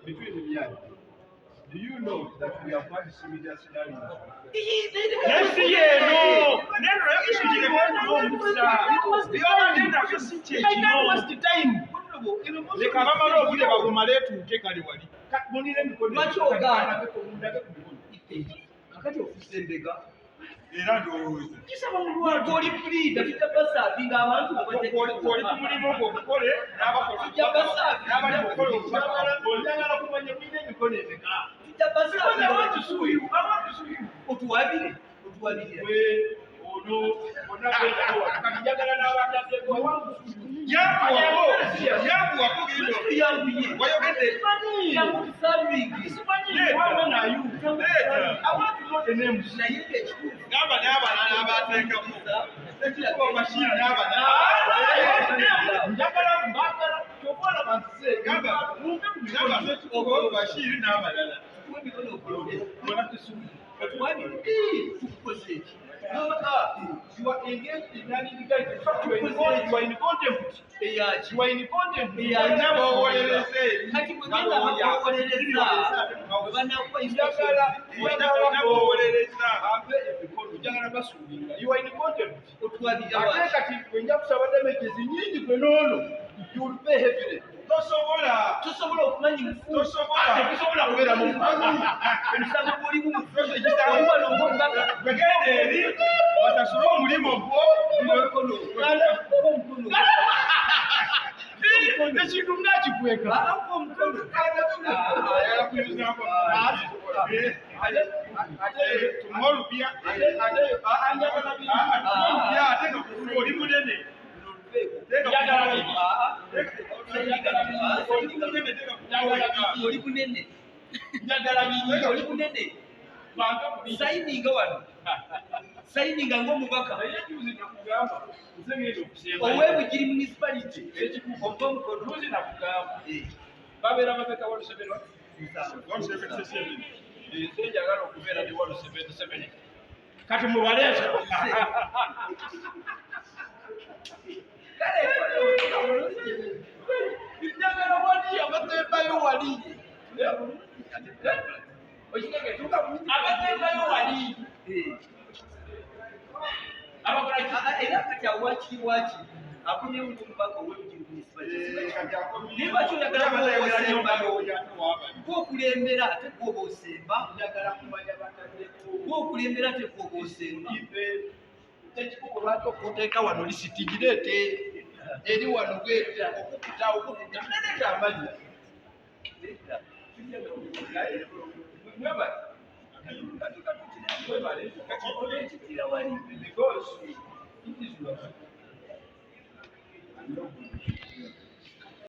between the years. Do you know that we have had similar scenarios? Next year, no. Never actually the one who the the time. Leka mama no bude bagumale tutekali wali. Munire mikono. Lwaki ogaana? Kakati ofisi embega. Era ndowooza. Kisaba mulwatu oli puliida tutabasaabinga abantu Oli kumulimu gw'okukole n'abakola. N'abali kukola Njagala kumanya mulina emikono emeka. Otuwabire. Njagala n'abataddeeko. Yanguwako gendo. Wayogedde. Gamba n'abalala abateekamu. Ekikuba Bashir n'abalala. Njagala mbagala kyokola bantuze. Gamba ekikuba Bashir n'abalala. You are engaged in non-illegal. In fact, you are in contempt. You are in contempt. Never owolereze. You are in contempt. Ate kati wenja kusaba damages nyingi kwe nono. You will pay heavily. Tosobola okumanya mufu. Tetusobola kubeera mu Ensanga mulimu bagende eri basasule omulimu ogwo ekintu ngakikweka tumolubya oli munene oli munene oli munene sayininga wano sayininga ng'omubaka ow'ebugiri municipality oba omukono babeera babeka 177 njagala okubeera ne 177 kati mubaleese njagala wali abatembayo wali abatembayo wali era kati awakiri waki akomyewo n'omubaka ow'ebugiri municipality niba kyoyagala gwokulembera ate gwoba osemba gwokulembera ate gwoba osemba ekikubo lwaki okuteeka wano lisiti gireete eri wano gweta okukuta nereeta amanya because it is